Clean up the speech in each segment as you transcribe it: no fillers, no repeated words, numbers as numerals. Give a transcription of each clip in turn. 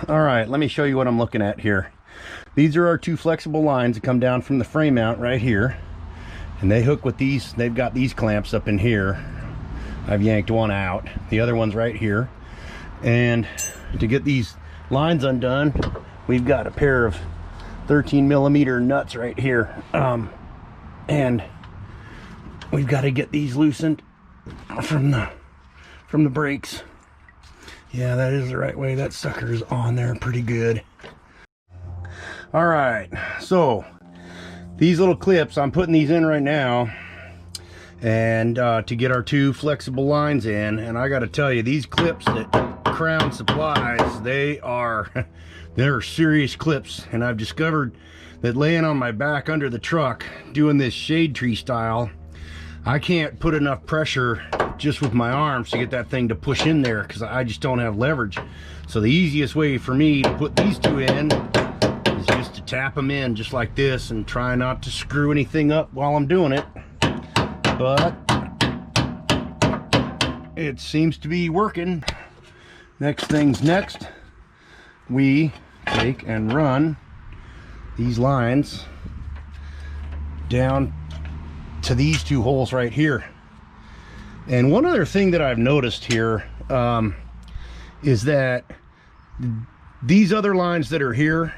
All right, let me show you what I'm looking at here. These are our two flexible lines that come down from the frame mount right here, and they hook with these. They've got these clamps up in here. I've yanked one out, the other one's right here. And to get these lines undone, we've got a pair of 13mm nuts right here, and we've got to get these loosened from the brakes. Yeah, that is the right way. That sucker is on there pretty good. All right, so these little clips, I'm putting these in right now, and to get our two flexible lines in. And I got to tell you, these clips that Crown supplies, they're serious clips. And I've discovered that laying on my back under the truck doing this shade tree style, I can't put enough pressure just with my arms to get that thing to push in there, because I just don't have leverage. So the easiest way for me to put these two in is just to tap them in just like this and try not to screw anything up while I'm doing it. But it seems to be working. Next thing's next. We take and run these lines down to these two holes right here. And one other thing that I've noticed here is that these other lines that are here,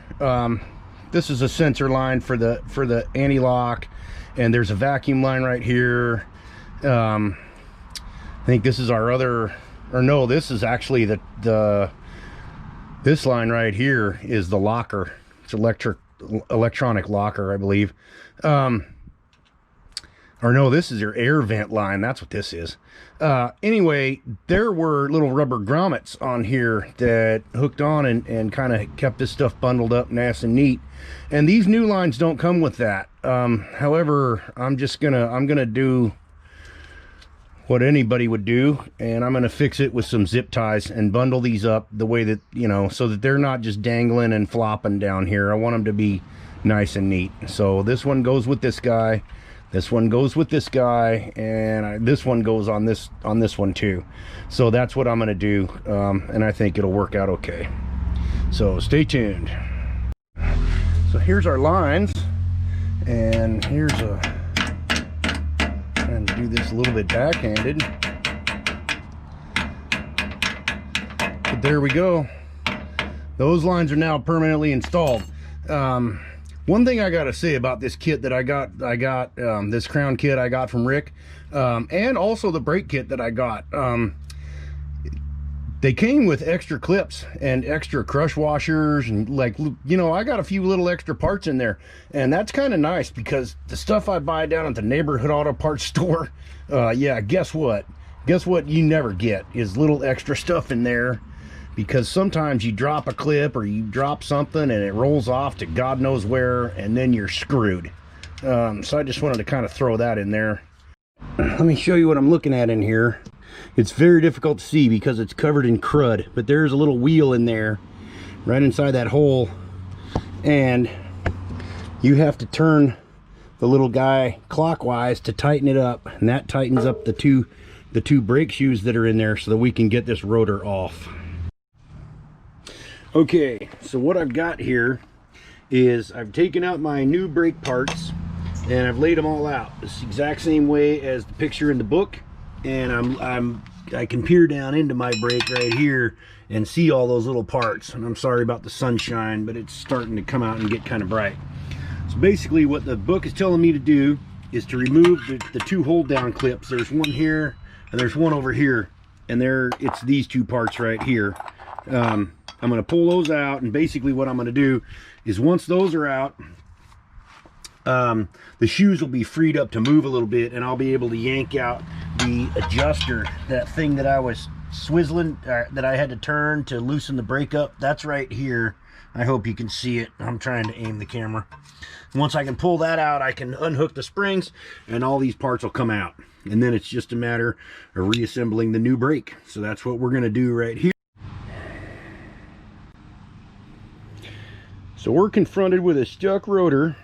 this is a sensor line for the anti-lock, and there's a vacuum line right here. I think this is our other, or no, this is actually this line right here is the locker. It's electronic locker, I believe. Or no, this is your air vent line. That's what this is. Anyway, there were little rubber grommets on here that hooked on and kind of kept this stuff bundled up nice and neat. And these new lines don't come with that. However, I'm gonna do what anybody would do, and I'm gonna fix it with some zip ties and bundle these up the way that, you know, so that they're not just dangling and flopping down here. I want them to be nice and neat. So this one goes with this guy. This one goes with this guy, and this one goes on this one too. So that's what I'm going to do, and I think it'll work out okay. So stay tuned. So here's our lines, and here's trying to do this a little bit backhanded. But there we go. Those lines are now permanently installed. One thing I gotta say about this kit that I got this Crown kit I got from Rick, and also the brake kit that I got, they came with extra clips and extra crush washers, and, like, you know, I got a few little extra parts in there, and that's kind of nice, because the stuff I buy down at the neighborhood auto parts store, yeah, guess what you never get is little extra stuff in there. Because sometimes you drop a clip or you drop something and it rolls off to God knows where, and then you're screwed. So I just wanted to kind of throw that in there. Let me show you what I'm looking at in here. It's very difficult to see because it's covered in crud, but there's a little wheel in there right inside that hole, and you have to turn the little guy clockwise to tighten it up, and that tightens up the two brake shoes that are in there so that we can get this rotor off. Okay, so what I've got here is I've taken out my new brake parts and I've laid them all out the exact same way as the picture in the book, and I can peer down into my brake right here and see all those little parts. And I'm sorry about the sunshine, but it's starting to come out and get kind of bright. So basically what the book is telling me to do is to remove the two hold down clips. There's one here and there's one over here, and it's these two parts right here. I'm going to pull those out, and basically what I'm going to do is, once those are out, the shoes will be freed up to move a little bit, and I'll be able to yank out the adjuster, that thing that I was swizzling, that I had to turn to loosen the brake up. That's right here. I hope you can see it. I'm trying to aim the camera. Once I can pull that out, I can unhook the springs, and all these parts will come out, and then it's just a matter of reassembling the new brake. So that's what we're going to do right here. So we're confronted with a stuck rotor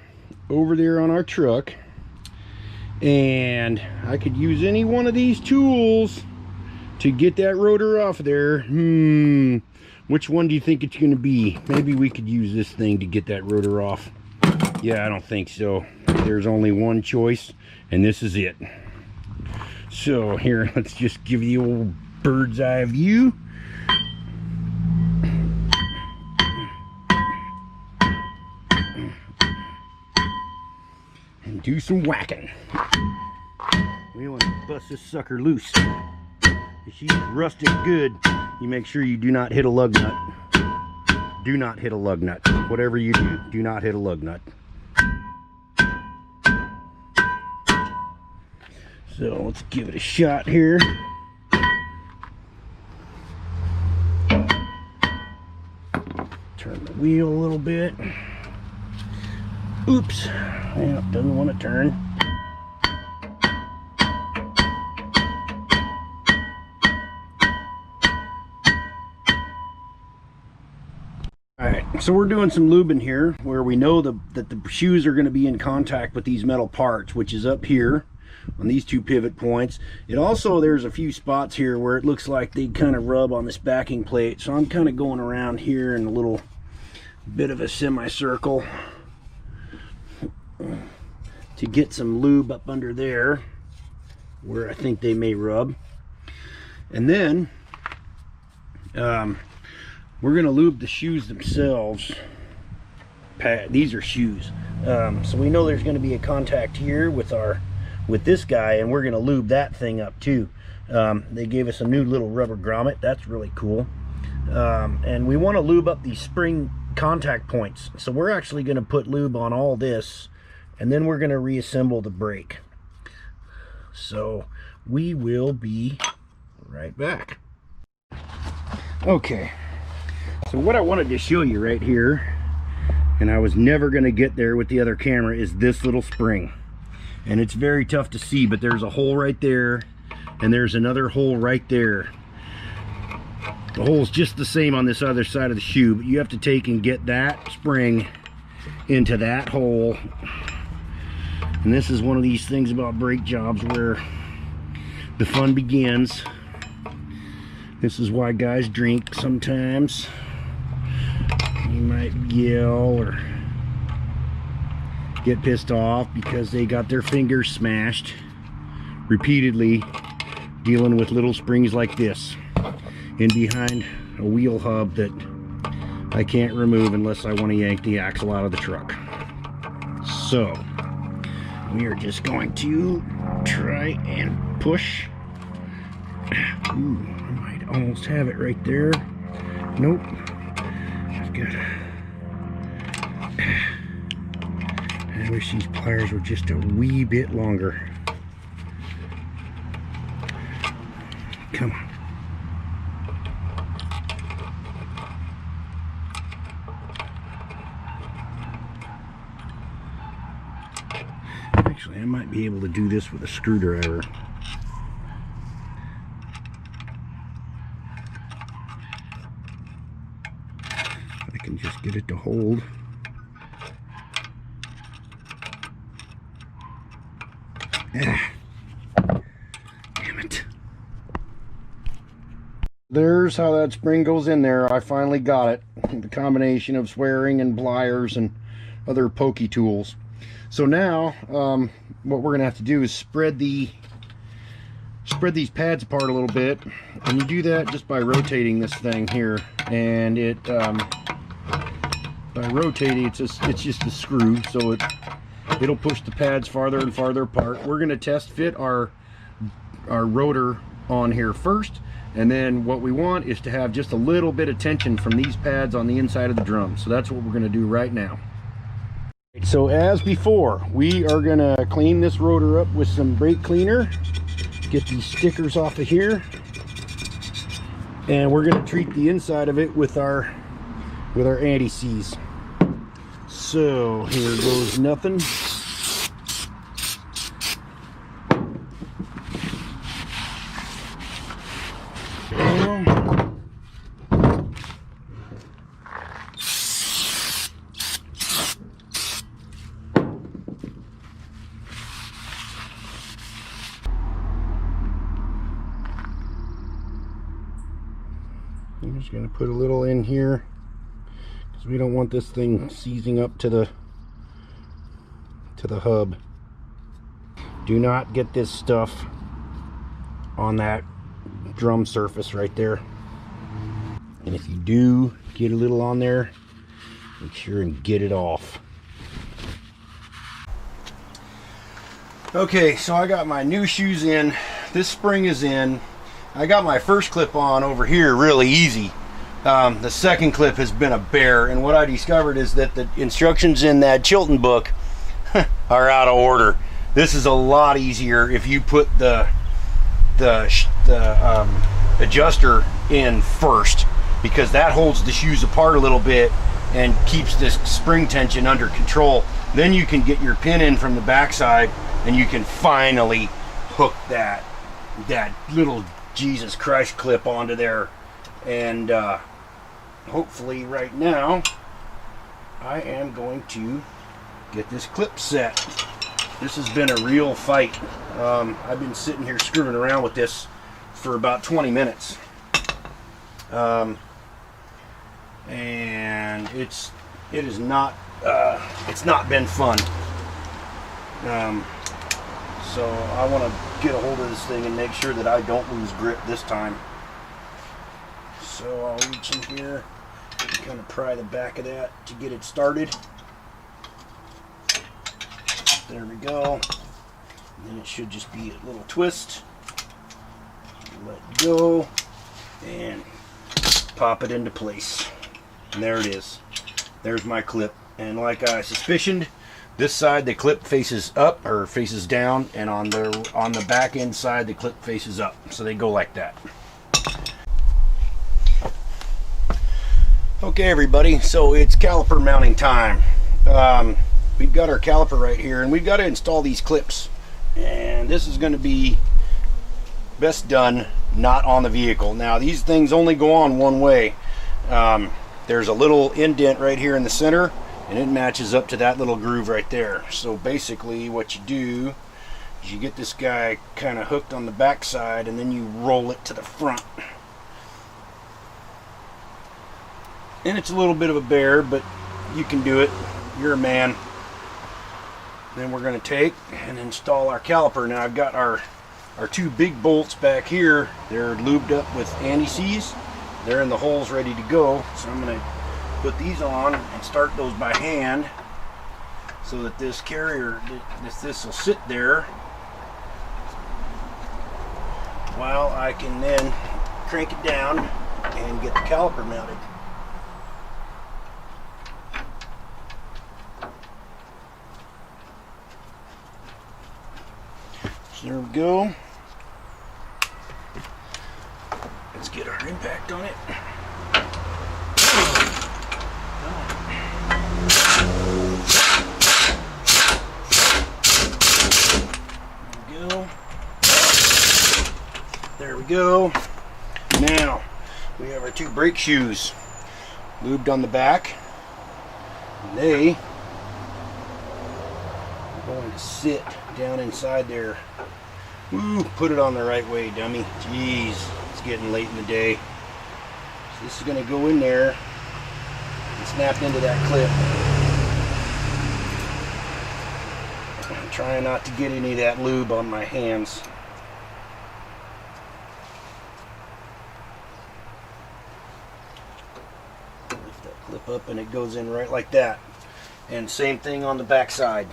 over there on our truck, and I could use any one of these tools to get that rotor off there. Which one do you think it's going to be? Maybe we could use this thing to get that rotor off. Yeah, I don't think so. There's only one choice, and this is it. So here, let's just give you the old bird's eye view. And do some whacking. We want to bust this sucker loose. If she's rusted good, you make sure you do not hit a lug nut. Do not hit a lug nut. Whatever you do, do not hit a lug nut. So let's give it a shot here. Turn the wheel a little bit. Oops. Well, it doesn't want to turn. Alright, so we're doing some lubing here where we know that the shoes are going to be in contact with these metal parts, which is up here on these two pivot points. It also, there's a few spots here where it looks like they kind of rub on this backing plate, so I'm kind of going around here in a little bit of a semicircle to get some lube up under there where I think they may rub. And then we're going to lube the shoes themselves. These are shoes, so we know there's going to be a contact here with this guy, and we're going to lube that thing up too. They gave us a new little rubber grommet. That's really cool. And we want to lube up these spring contact points, so we're actually going to put lube on all this, and then we're going to reassemble the brake. So we will be right back. Okay, so what I wanted to show you right here, and I was never going to get there with the other camera, is this little spring. And it's very tough to see, but there's a hole right there, and there's another hole right there. The hole's just the same on this other side of the shoe, but you have to take and get that spring into that hole. And this is one of these things about brake jobs where the fun begins. This is why guys drink sometimes. You might yell or get pissed off because they got their fingers smashed repeatedly dealing with little springs like this in behind a wheel hub that I can't remove unless I want to yank the axle out of the truck. So we are just going to try and push. Ooh, I might almost have it right there. Nope. I've got to... I wish these pliers were just a wee bit longer. Come on. Actually, I might be able to do this with a screwdriver. I can just get it to hold. Ah, damn it. There's how that spring goes in there. I finally got it. The combination of swearing and pliers and other pokey tools. So now what we're gonna have to do is spread these pads apart a little bit, and you do that just by rotating this thing here. And it by rotating, it's just a screw, so it'll push the pads farther and farther apart. We're gonna test fit our rotor on here first, and then what we want is to have just a little bit of tension from these pads on the inside of the drum. So that's what we're gonna do right now. So as before, we are gonna clean this rotor up with some brake cleaner, get these stickers off of here, and we're gonna treat the inside of it with our anti-seize. So here goes nothing. just going to put a little in here because we don't want this thing seizing up to the hub. Do not get this stuff on that drum surface right there. And if you do get a little on there, make sure and get it off. Okay, so I got my new shoes in. This spring is in. I got my first clip on over here really easy. The second clip has been a bear, and what I discovered is that the instructions in that Chilton book are out of order. This is a lot easier if you put the adjuster in first, because that holds the shoes apart a little bit and keeps this spring tension under control. Then you can get your pin in from the backside and you can finally hook that little Jesus Christ clip onto there. And hopefully right now I am going to get this clip set. This has been a real fight. I've been sitting here screwing around with this for about 20 minutes. And it's not been fun. So I want to get a hold of this thing and make sure that I don't lose grip this time. So I'll reach in here and kind of pry the back of that to get it started. There we go. And then it should just be a little twist. Let go and pop it into place. And there it is. There's my clip. And like I suspicioned, this side the clip faces up or faces down, and on the back end side the clip faces up. So they go like that. Okay everybody, so it's caliper mounting time. We've got our caliper right here, and we've got to install these clips. And this is going to be best done not on the vehicle. Now these things only go on one way. There's a little indent right here in the center, and it matches up to that little groove right there. So basically what you do is you get this guy kind of hooked on the back side, and then you roll it to the front. And it's a little bit of a bear, but you can do it. You're a man. Then we're going to take and install our caliper. Now I've got our two big bolts back here. They're lubed up with anti-seize. They're in the holes ready to go. So I'm going to put these on and start those by hand so that this carrier, this will sit there while I can then crank it down and get the caliper mounted. So there we go. Let's get our impact on it. There we go. Now we have our two brake shoes lubed on the back. And they are going to sit down inside there. Woo, put it on the right way, dummy. Jeez, it's getting late in the day. So this is going to go in there and snap into that clip. I'm trying not to get any of that lube on my hands. Lift that clip up and it goes in right like that. And same thing on the back side.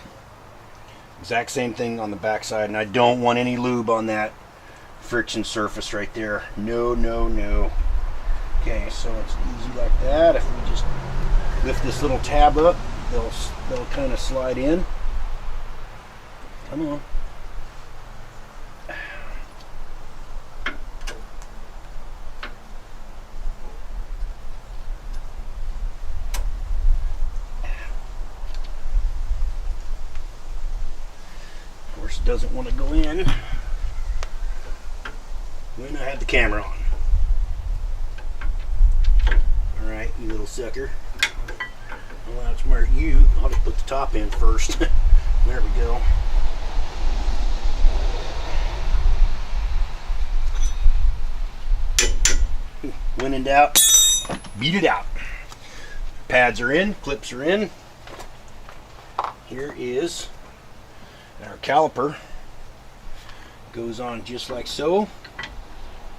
Exact same thing on the back side, and I don't want any lube on that friction surface right there. No, no, no. Okay, so it's easy like that. If we just lift this little tab up, they'll kind of slide in. Come on. Doesn't want to go in when I have the camera on. Alright, you little sucker. Well, that's smart you. I'll just put the top in first. There we go. When in doubt, beat it out. Pads are in, clips are in. Here is our caliper. Goes on just like so.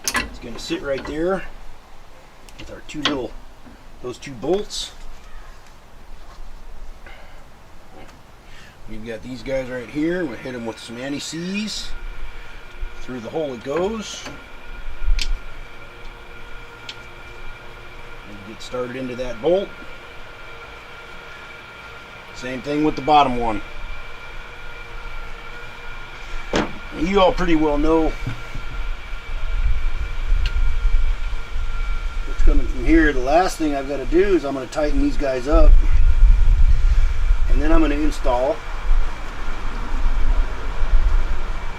It's going to sit right there with our those two bolts. We've got these guys right here. We'll hit them with some anti-seize. Through the hole it goes. And get started into that bolt. Same thing with the bottom one. You all pretty well know what's coming from here. The last thing I've got to do is I'm going to tighten these guys up, and then I'm going to install.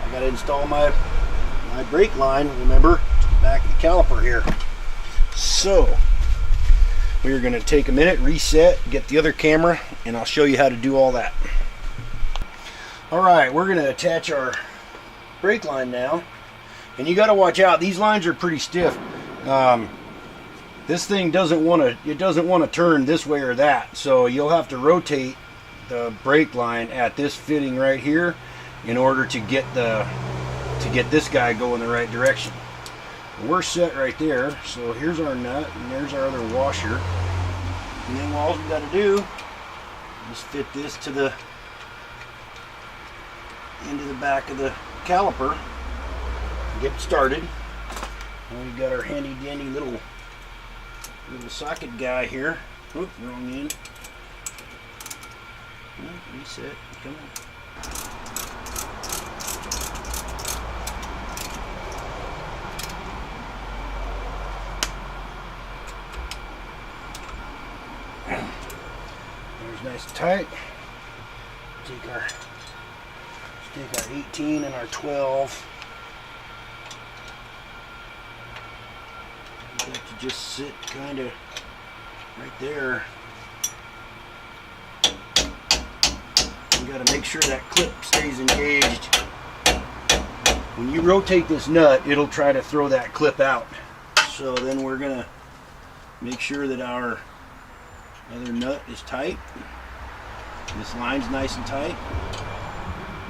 I got to install my brake line, remember, to the back of the caliper here. So we're going to take a minute, reset, get the other camera, and I'll show you how to do all that. Alright, we're going to attach our brake line now, and you got to watch out. These lines are pretty stiff. This thing doesn't want to turn this way or that, so you'll have to rotate the brake line at this fitting right here in order to get this guy going the right direction. We're set right there, so here's our nut and there's our other washer, and then all we got to do is fit this to the into the back of the caliper and get started. And we've got our handy dandy little socket guy here. Oop, wrong end. Reset. Come on. There's nice and tight. Take our 18 and our 12. You have to just sit kind of right there. You got to make sure that clip stays engaged. When you rotate this nut, it'll try to throw that clip out. So then we're gonna make sure that our other nut is tight. This line's nice and tight.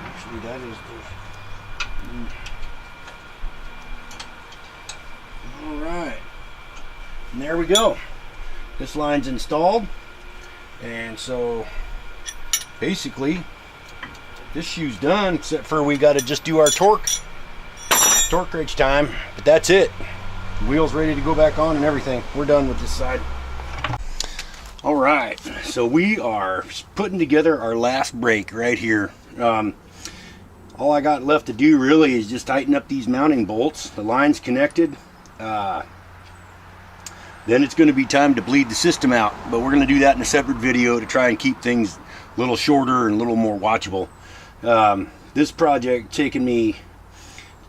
Actually, that is the... Alright. And there we go. This line's installed. And so basically this shoe's done, except for we got to just do our torque wrench time. But that's it. The wheel's ready to go back on and everything. We're done with this side. All right, so we are putting together our last brake right here. All I got left to do really is just tighten up these mounting bolts. The line's connected. Then it's going to be time to bleed the system out, but we're going to do that in a separate video to try and keep things a little shorter and a little more watchable. This project taken me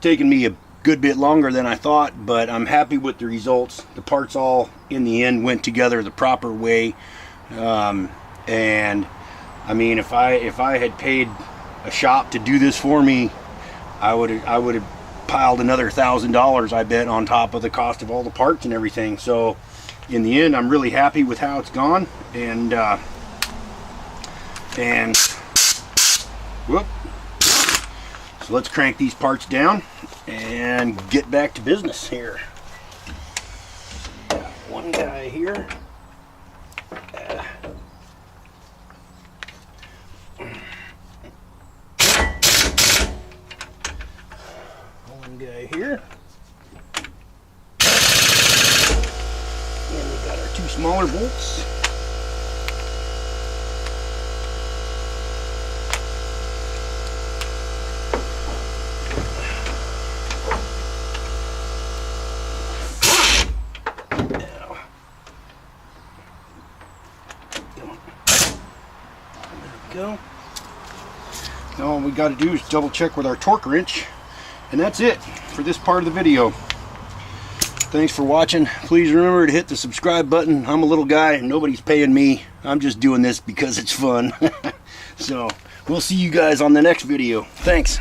a good bit longer than I thought, but I'm happy with the results. The parts all in the end went together the proper way, and I mean, if I had paid a shop to do this for me, I would have piled another $1,000, I bet, on top of the cost of all the parts and everything. So in the end, I'm really happy with how it's gone, and whoop. So let's crank these parts down and get back to business here. Got one guy here. One guy here. And we got our two smaller bolts. Go. Now all we got to do is double check with our torque wrench, and that's it for this part of the video. Thanks for watching. Please remember to hit the subscribe button. I'm a little guy and nobody's paying me. I'm just doing this because it's fun. So we'll see you guys on the next video. Thanks.